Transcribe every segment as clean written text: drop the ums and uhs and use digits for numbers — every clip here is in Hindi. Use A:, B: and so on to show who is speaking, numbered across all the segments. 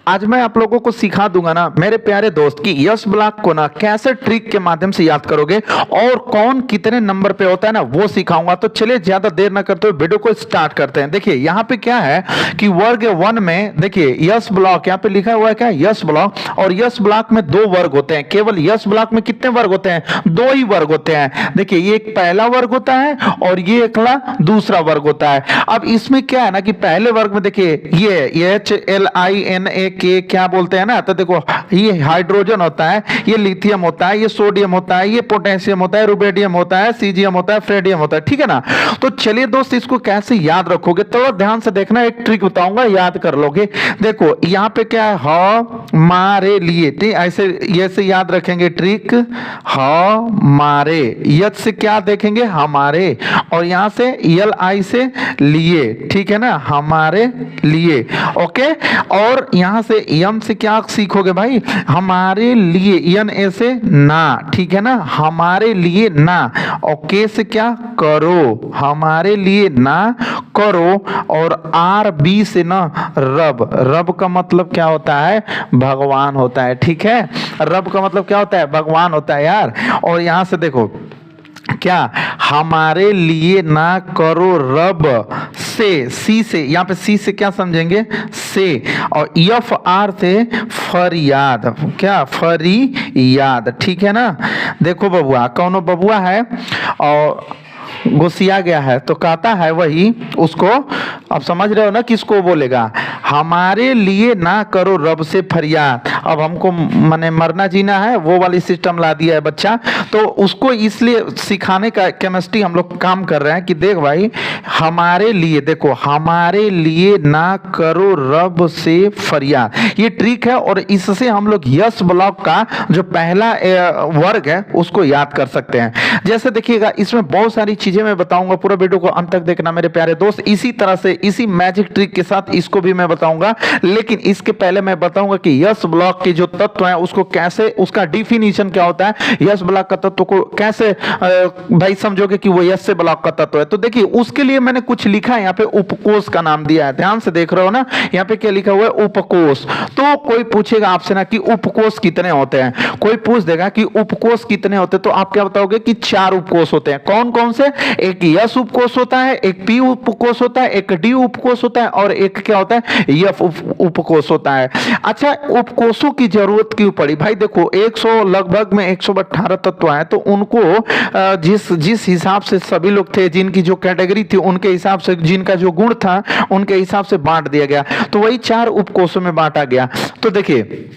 A: आज मैं आप लोगों को सिखा दूंगा ना मेरे प्यारे दोस्त कि यस ब्लॉक को ना कैसे ट्रिक के माध्यम से याद करोगे और कौन कितने नंबर पे होता है ना वो सिखाऊंगा। तो चलिए ज्यादा देर ना करते हुए वीडियो को स्टार्ट करते हैं। देखिए यहाँ पे क्या है कि वर्ग 1 में देखिए यस ब्लॉक यहाँ पे लिखा हुआ है क्या, यस ब्लॉक। और यस ब्लॉक में 2 वर्ग होते हैं। केवल यस ब्लॉक में कितने वर्ग होते हैं? 2 ही वर्ग होते हैं। देखिए ये एक पहला वर्ग होता है और ये अगला दूसरा वर्ग होता है। अब इसमें क्या है ना कि पहले वर्ग में देखिए ये HLINA क्या बोलते हैं ना, तो देखो ये हाइड्रोजन होता है, ये लिथियम होता है, ये सोडियम होता है, ये पोटेशियम होता है, रुबेडियम होता है, सीजियम होता है, फ्रेडियम होता है। ठीक है ना। तो चलिए दोस्त इसको कैसे याद रखोगे तो ध्यान से देखना, एक ट्रिक बताऊंगा याद कर लोगे। देखो यहाँ पे क्या है, हमारे लिए, ठीक ऐसे ये से याद रखेंगे ट्रिक, हमारे। यच से क्या देखेंगे, हमारे। और यहां से LI से लिए, ठीक है ना, हमारे लिए। ओके। और यहां से यम से क्या सीखोगे भाई, हमारे लिए, NA से ना, ठीक है ना, हमारे लिए ना। और के से क्या, करो, हमारे लिए ना करो। और RB से ना रब, रब का मतलब क्या होता है, भगवान होता है। ठीक है, रब का मतलब क्या होता है, भगवान होता है यार। और यहां से देखो क्या, हमारे लिए ना करो रब से, सी से, यहाँ पे सी से क्या समझेंगे, से। और FR से फरियाद, क्या, फरियाद। ठीक है ना। देखो बबुआ, कौनो बबुआ है और घुसिया गया है तो कहता है वही उसको, अब समझ रहे हो ना किसको बोलेगा, हमारे लिए ना करो रब से फरियाद। अब हमको माने मरना जीना है, वो वाली सिस्टम ला दिया है बच्चा। तो उसको इसलिए सिखाने का केमिस्ट्री हम लोग काम कर रहे हैं कि देख भाई, हमारे लिए, देखो हमारे लिए ना करो रब से फरियाद, ये ट्रिक है। और इससे हम लोग यस ब्लॉक का जो पहला वर्ग है उसको याद कर सकते हैं। जैसे देखिएगा इसमें बहुत सारी चीजें मैं बताऊंगा, पूरा वीडियो को अंत तक देखना मेरे प्यारे दोस्त। इसी तरह से इसी मैजिक ट्रिक के साथ इसको भी मैं बताऊंगा, लेकिन इसके पहले मैं बताऊंगा कि यस ब्लॉक के जो तत्व हैं उसको कैसे, उसका डिफिनीशन क्या होता है, यस ब्लॉक का तत्व को कैसे भाई समझोगे कि वो यस से ब्लॉक का तत्व है। तो देखिए उसके लिए मैंने कुछ लिखा है, यहाँ पे उपकोष का नाम दिया है, ध्यान से देख रहे हो ना, यहाँ पे क्या लिखा हुआ है, उपकोष। तो कोई पूछेगा आपसे ना कि उपकोष कितने होते हैं, कोई पूछ देगा कि उपकोष कितने होते हैं, तो आप क्या बताओगे कि 4 उपकोष होते हैं। कौन कौन से, एक यस उपकोष होता है, एक पी उपकोष होता है, एक डी उपकोष होता है, और एक क्या होता है, एफ उपकोष होता है। अच्छा, उपकोषों की जरूरत क्यों पड़ी भाई, देखो 100 लगभग में 118 तत्व हैं, तो उनको जिस हिसाब से सभी लोग थे, जिनकी जो कैटेगरी थी उनके हिसाब से, जिनका जो गुण था उनके हिसाब से बांट दिया गया, तो वही 4 उपकोषों में बांटा गया। तो देखिए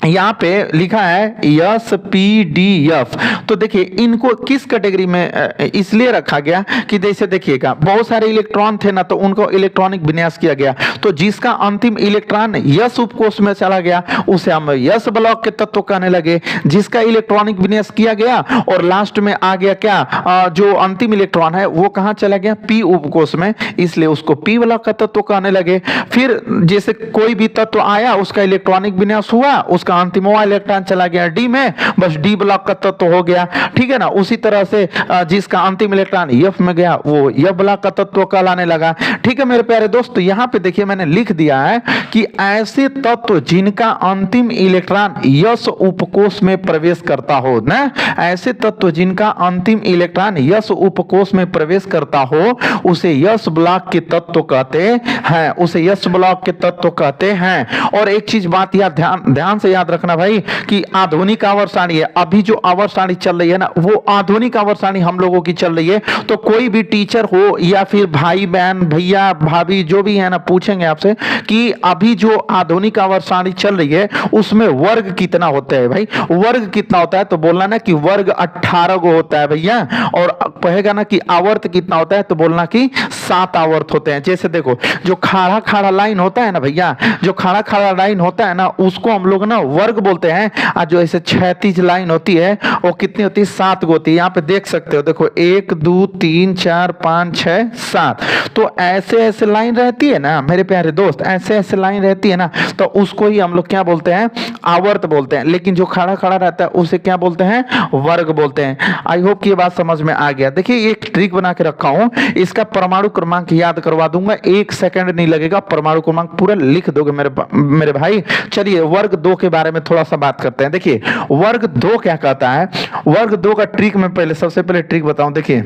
A: यहाँ पे लिखा है SPDF। तो देखिए इनको किस कैटेगरी में इसलिए रखा गया कि जैसे देखिएगा बहुत सारे इलेक्ट्रॉन थे ना, तो उनको इलेक्ट्रॉनिक विन्यास किया गया, तो जिसका अंतिम इलेक्ट्रॉन यस उपकोष में चला गया उसे हम यस ब्लॉक के तत्व कहने लगे। जिसका इलेक्ट्रॉनिक विन्यास किया गया और लास्ट में आ गया क्या, जो अंतिम इलेक्ट्रॉन है वो कहाँ चला गया, पी उपकोष में, इसलिए उसको पी ब्लॉक का तत्व कहने लगे। फिर जैसे कोई भी तत्व आया, उसका इलेक्ट्रॉनिक विन्यास हुआ, उसका अंतिम इलेक्ट्रॉन चला गया डी में, बस डी ब्लॉक का तत्व हो गया। ठीक है ना। उसी तरह से जिसका अंतिम इलेक्ट्रॉन एफ में गया वो एफ ब्लॉक का तत्व कहलाने लगा। ठीक है मेरे प्यारे दोस्त, यहां पे देखिए मैंने लिख दिया है कि ऐसे तत्व जिनका अंतिम इलेक्ट्रॉन यस उपकोष में प्रवेश करता हो ना, ऐसे तत्व जिनका अंतिम इलेक्ट्रॉन यस उपकोष में प्रवेश करता हो उसे यस ब्लॉक के तत्व कहते हैं, उसे यस ब्लॉक के तत्व कहते हैं। और एक चीज बात याद, ध्यान से याद रखना भाई कि आधुनिक आवर्त सारणी है, अभी जो आवर्त सारणी चल रही है ना वो आधुनिक आवर्त सारणी हम लोगों की चल रही है। तो कोई भी टीचर हो या फिर भाई बहन भैया भाभी जो भी है ना, पूछेंगे आपसे कि अभी जो आधुनिक आवर्त सारणी चल रही है उसमें वर्ग कितना होता है भाई, वर्ग कितना होता है, तो बोलना ना कि वर्ग 18 गो होता है भैया। और कहेगा ना कि आवर्त कितना होता है, तो बोलना कि 7 आवर्त होते हैं। जैसे देखो जो खाड़ा खाड़ा लाइन होता है ना भैया, जो खाड़ा खाड़ा लाइन होता है ना उसको हम लोग ना वर्ग बोलते हैं। आज जो ऐसे क्षैतिज लाइन होती है वो कितनी होती है, 7 गो होती है। यहाँ पे देख सकते हो, देखो 1 2 3 4 5 6 7। तो ऐसे ऐसे लाइन रहती है ना मेरे प्यारे दोस्त, ऐसे ऐसे लाइन रहती है ना, तो उसको ही हम लोग क्या बोलते हैं, आवर्त बोलते हैं। लेकिन जो खड़ा खड़ा रहता है उसे क्या बोलते हैं, वर्ग बोलते हैं। आई होप कि ये बात समझ में आ गया। देखिए एक ट्रिक बना के रखा हूं, इसका परमाणु क्रमांक याद करवा दूंगा, 1 सेकंड नहीं लगेगा, परमाणु क्रमांक पूरा लिख दोगे मेरे भाई। चलिए वर्ग 2 के बारे में थोड़ा सा बात करते हैं। देखिए वर्ग 2 क्या कहता है, वर्ग 2 का ट्रिक मैं पहले सबसे पहले ट्रिक बताऊं। देखिए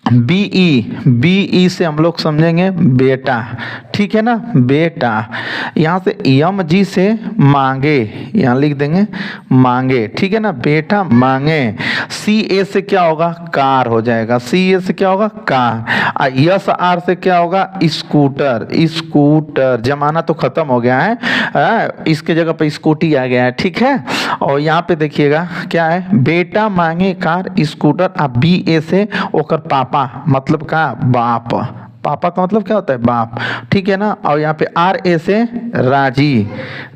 A: बीई से हम लोग समझेंगे बेटा, ठीक है ना, बेटा। यहाँ से यम जी से मांगे, यहाँ लिख देंगे मांगे, ठीक है ना, बेटा मांगे। सी ए से क्या होगा, कार हो जाएगा, सी ए से क्या होगा, कार। यस आर से क्या होगा, स्कूटर, स्कूटर। जमाना तो खत्म हो गया है, इसके जगह पे स्कूटी आ गया है, ठीक है। और यहाँ पे देखिएगा क्या है, बेटा मांगे कार स्कूटर। अब बी ए से ओकर पापा, मतलब का बाप, पापा का मतलब क्या होता है, बाप, ठीक है ना। और यहाँ पे आर ए से राजी,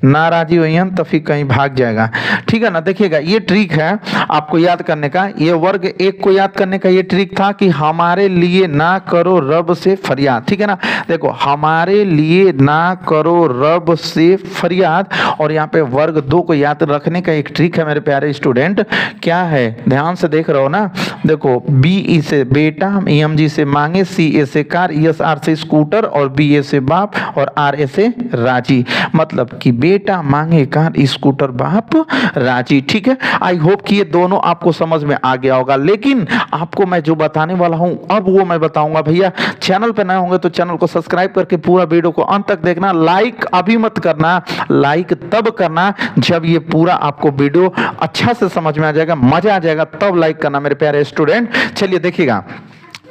A: ना राजी हुई हम तो फिर कहीं भाग जाएगा, ठीक है ना। देखिएगा ये ट्रिक है आपको याद करने का, ये वर्ग 1 को याद करने का ये ट्रिक था कि हमारे लिए ना करो रब से फरियाद, ठीक है ना। देखो हमारे लिए ना करो रब से फरियाद। और यहाँ पे वर्ग 2 को याद रखने का एक ट्रिक है मेरे प्यारे स्टूडेंट, क्या है, ध्यान से देख रहे हो ना। देखो बी ई से बेटा, एम जी से मांगे, सी ए से कार, एस आर से स्कूटर, और बी ए से बाप, और आर ए से राजी। मतलब कि बेटा मांगे कार स्कूटर बाप राजी, ठीक है। आई होप कि ये दोनों आपको समझ में आ गया होगा। लेकिन आपको मैं जो बताने वाला हूं अब वो मैं बताऊंगा। भैया चैनल पे नए होंगे तो चैनल को सब्सक्राइब करके पूरा वीडियो को अंत तक देखना। लाइक अभी मत करना, लाइक तब करना जब ये पूरा आपको वीडियो अच्छा से समझ में आ जाएगा, मजा आ जाएगा, तब लाइक करना मेरे प्यारे स्टूडेंट। चलिए देखिएगा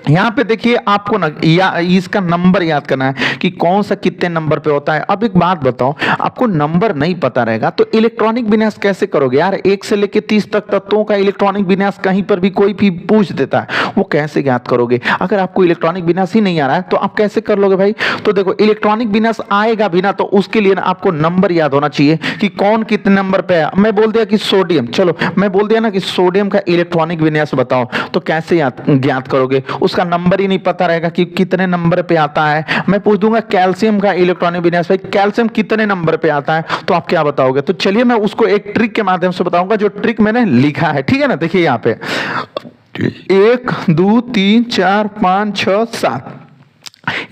A: यहाँ पे देखिए आपको ना इसका नंबर याद करना है कि कौन सा कितने नंबर पे होता है। अब एक बात बताओ, आपको नंबर नहीं पता रहेगा तो इलेक्ट्रॉनिक विन्यास कैसे करोगे यार। 1 से लेकर 30 तक तत्वों का इलेक्ट्रॉनिक विन्यास कहीं पर भी कोई भी पूछ देता है, वो कैसे ज्ञात करोगे। अगर आपको इलेक्ट्रॉनिक विन्यास ही नहीं आ रहा है तो आप कैसे कर लोगे भाई। तो देखो इलेक्ट्रॉनिक विन्यास आएगा भी ना, तो उसके लिए ना आपको नंबर याद होना चाहिए कि कौन कितने नंबर पे है। मैं बोल दिया कि सोडियम, चलो मैं बोल दिया ना कि सोडियम का इलेक्ट्रॉनिक विन्यास बताओ, तो कैसे ज्ञात करोगे, उसका नंबर ही नहीं पता रहेगा कि कितने नंबर पे आता है। मैं पूछ दूंगा कैल्शियम का इलेक्ट्रॉनिक विन्यास, भाई कैल्शियम कितने नंबर पे आता है, तो आप क्या बताओगे। तो चलिए मैं उसको एक ट्रिक के माध्यम से बताऊंगा, जो ट्रिक मैंने लिखा है, ठीक है ना। देखिए यहाँ पे 1 2 3 4 5 6 7,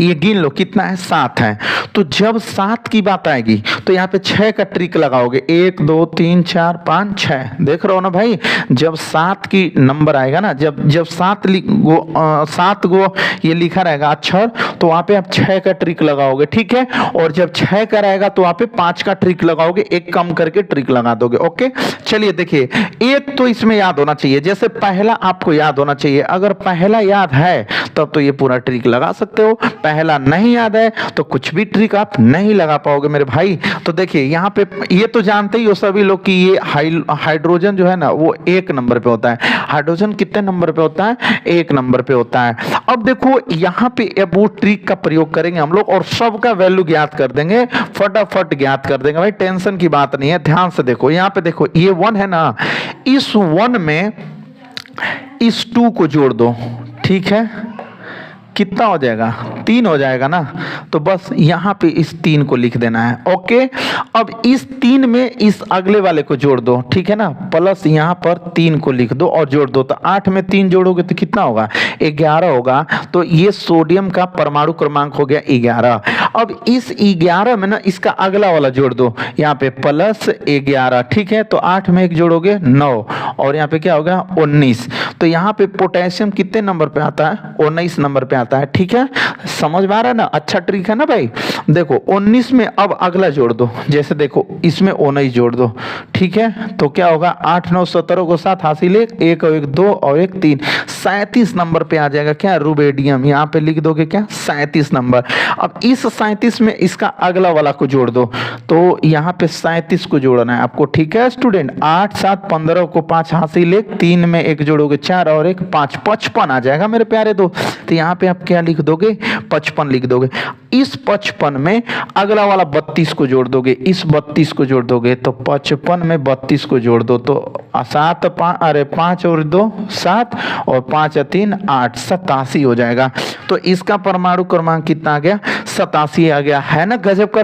A: ये गिन लो कितना है, 7 है। तो जब 7 की बात आएगी तो यहाँ पे 6 का ट्रिक लगाओगे, 1 2 3 4 5 6। देख रहे हो ना भाई, जब 7 की नंबर आएगा ना, जब 7 गो ये लिखा रहेगा अक्षर, तो वहां पे आप 6 का ट्रिक लगाओगे, ठीक है। और जब 6 का रहेगा तो वहां पे 5 का ट्रिक लगाओगे, एक कम करके ट्रिक लगा दोगे, ओके। चलिए देखिए एक तो इसमें याद होना चाहिए, जैसे पहला आपको याद होना चाहिए। अगर पहला याद है तब तो ये पूरा ट्रिक लगा सकते हो, पहला नहीं याद है तो कुछ भी ट्रिक आप नहीं लगा पाओगे मेरे भाई। तो देखिए यहाँ पे ये तो जानते ही हो सभी लोग कि ये हाइड्रोजन जो है ना वो 1 नंबर पे होता है। हाइड्रोजन कितने नंबर पे होता है, 1 नंबर पे होता है। अब देखो यहाँ पे अब वो ट्रिक का प्रयोग करेंगे हम लोग और सबका वैल्यू ज्ञात कर देंगे, फटाफट ज्ञात कर देंगे भाई, टेंशन की बात नहीं है। ध्यान से देखो यहाँ पे, देखो ये 1 है ना, इस 1 में इस 2 को जोड़ दो, ठीक है, कितना हो जाएगा, 3 हो जाएगा ना। तो बस यहाँ पे इस 3 को लिख देना है, ओके। अब इस 3 में इस अगले वाले को जोड़ दो, ठीक है ना, प्लस यहाँ पर 3 को लिख दो और जोड़ दो। तो 8 में 3 जोड़ोगे तो कितना होगा, 11 होगा। तो ये सोडियम का परमाणु क्रमांक हो गया 11। अब इस 11 में ना इसका अगला वाला जोड़ दो, यहाँ पे प्लस 11, ठीक है। तो 8 में 1 जोड़ोगे 9, और यहाँ पे क्या होगा 19। तो यहाँ पे पोटेशियम कितने नंबर पे आता है, 19 नंबर पे आता है, ठीक है। समझ में आ रहा है ना, अच्छा ट्रिक है ना भाई। देखो 19 में अब अगला जोड़ दो, जैसे देखो इसमें 19 जोड़ दो, ठीक है। तो क्या होगा 8 9 17 को 7 हासिल, 1 और 1 2 और 1 3, 37 नंबर पे आ जाएगा क्या, रुबेडियम। यहाँ पे लिख दोगे क्या, 37 नंबर। अब इस 37 में इसका अगला वाला को जोड़ दो, तो यहाँ पे 37 को जोड़ना है आपको, ठीक है स्टूडेंट। 8 7 15 को 5 हासिल, 3 में 1 जोड़ोगे 4 और 1 5, 55 आ जाएगा मेरे प्यारे दोस्त। तो यहाँ पे आप क्या लिख दोगे, 55 लिख दोगे। इस 55 में अगला वाला 32 को जोड़ दोगे, इस 32 को जोड़ दोगे, तो 55 में 32 को जोड़ दो तो 5 और 2 7 और 5 और 3 8, 87 हो जाएगा। तो इसका परमाणु क्रमांक कितना आ गया, 87 आ गया। है ना गजब का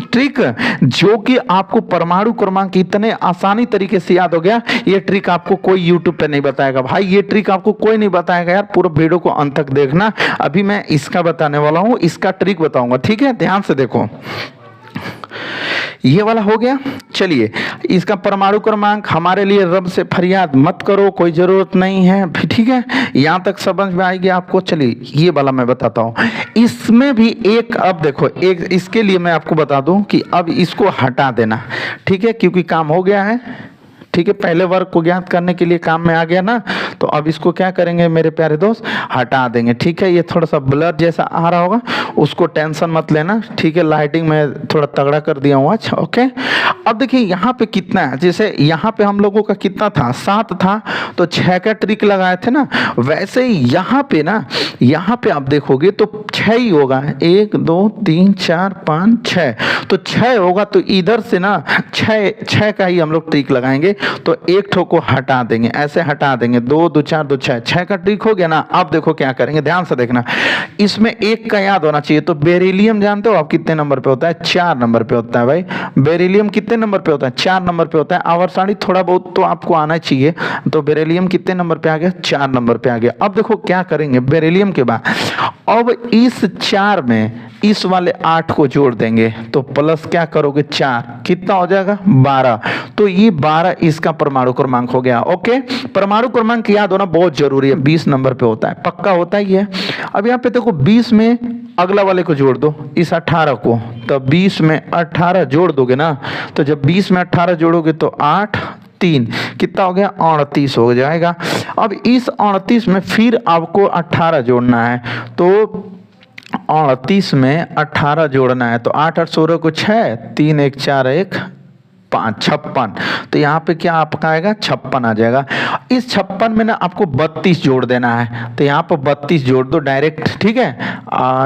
A: ट्रिक, जो कि आपको परमाणु क्रमांक इतने आसानी तरीके से याद हो गया। ये ट्रिक आपको कोई यूट्यूब पे नहीं बताएगा भाई, ये ट्रिक आपको कोई नहीं बताएगा यार। पूरा वीडियो को अंत तक देखना, अभी मैं इसका बताने वाला हूं, इसका ट्रिक बताऊंगा, ठीक है, ध्यान से देखो। ये वाला हो गया। चलिए इसका परमाणु क्रमांक हमारे लिए रब से फरियाद मत करो, कोई जरूरत नहीं है, ठीक है, यहां तक समझ में आएगी आपको। चलिए ये वाला मैं बताता हूं, इसमें भी एक, अब देखो एक, इसके लिए मैं आपको बता दूं कि अब इसको हटा देना, ठीक है, क्योंकि काम हो गया है, ठीक है, पहले वर्ग को ज्ञात करने के लिए काम में आ गया ना, तो अब इसको क्या करेंगे मेरे प्यारे दोस्त, हटा देंगे, ठीक है। ये थोड़ा सा ब्लर जैसा आ रहा होगा, उसको टेंशन मत लेना, ठीक है, लाइटिंग में थोड़ा तगड़ा कर दिया हूँ आज, ओके। अब देखिए यहाँ पे कितना है, जैसे यहाँ पे हम लोगों का कितना था, 7 था, तो 6 का ट्रिक लगाए थे ना, वैसे ही यहाँ पे ना, यहाँ पे आप देखोगे तो 6 ही होगा, 1 2 3 4 5 6, तो 6 होगा, तो इधर से ना 6 का ही हम लोग ट्रिक लगाएंगे, तो एक ठो को हटा देंगे, ऐसे हटा देंगे, 2 2 4 2 6, 6 का ट्रिक हो गया ना। अब देखो क्या करेंगे, ध्यान से देखना, इसमें एक का याद होना चाहिए। तो बेरिलियम जानते हो आप कितने नंबर पे होता है, 4 नंबर पे होता है भाई। बेरिलियम कितने नंबर पे होता है, 4 नंबर पे होता है। आवर्त सारणी थोड़ा बहुत तो आपको आना चाहिए, तो बेरिलियम कितने नंबर पे आ गया, 4 नंबर पे आ गया। अब देखो क्या करेंगे बेरिलियम के बाद, अब इस 4 में इस वाले 8 को जोड़ देंगे, तो प्लस क्या करोगे 4, कितना हो जाएगा 12, तो ये 12 इसका परमाणु क्रमांक हो गया, ओके। परमाणु क्रमांक याद होना बहुत जरूरी है, 20 नंबर पे होता है, पक्का होता ही है। अब यहाँ पे देखो 20 में अगला वाले को जोड़ दो, इस 18 को, तो 20 में 18 जोड़ दोगे ना, तो जब 20 में 18 जोड़ोगे तो 8 3 कितना हो गया, 38 हो जाएगा। अब इस 38 में फिर आपको 18 जोड़ना है, तो 38 में 18 जोड़ना है, तो 8 8 16 को 6 3 1 4 1 5 56, तो यहाँ पे क्या आपका आएगा 56 आ जाएगा। इस 56 में ना आपको 32 जोड़ देना है, तो यहाँ पर 32 जोड़ दो डायरेक्ट, ठीक है,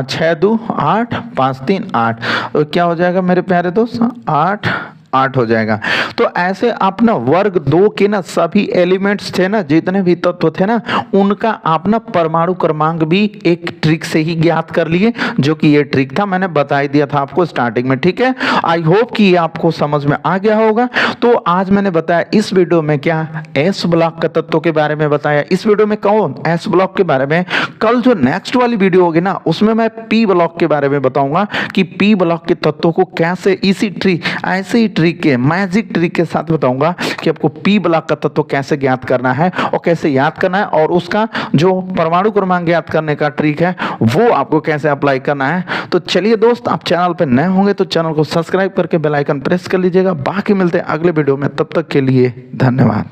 A: 6 2 8 5 3 8, तो क्या हो जाएगा मेरे प्यारे दोस्त, 8 हो जाएगा। तो ऐसे आप ना वर्ग 2 के ना सभी एलिमेंट्स थे ना, जितने भी तत्व थे ना, उनका आप ना परमाणु क्रमांक भी एक ट्रिक से ही ज्ञात कर लिए, जो कि ये ट्रिक था, मैंने बता ही दिया था आपको स्टार्टिंग में, ठीक है। आई होप कि ये आपको समझ में आ गया होगा। तो आज मैंने बताया इस वीडियो में क्या, एस ब्लॉक के तत्वों के बारे में बताया, इस वीडियो में कौन एस ब्लॉक के बारे में। कल जो नेक्स्ट वाली वीडियो होगी ना, उसमें मैं पी ब्लॉक के बारे में बताऊंगा कि पी ब्लॉक के तत्वों को कैसे इसी ट्रिक, ऐसे ही ट्रिक के, मैजिक ट्रिक के साथ बताऊंगा कि आपको पी ब्लॉक का तत्व कैसे ज्ञात करना है और कैसे याद करना है, और उसका जो परमाणु क्रमांक ज्ञात करने का ट्रिक है वो आपको कैसे अप्लाई करना है। तो चलिए दोस्त, आप चैनल पर नए होंगे तो चैनल को सब्सक्राइब करके बेल आइकन प्रेस कर लीजिएगा। बाकी मिलते हैं अगले वीडियो में, तब तक के लिए धन्यवाद।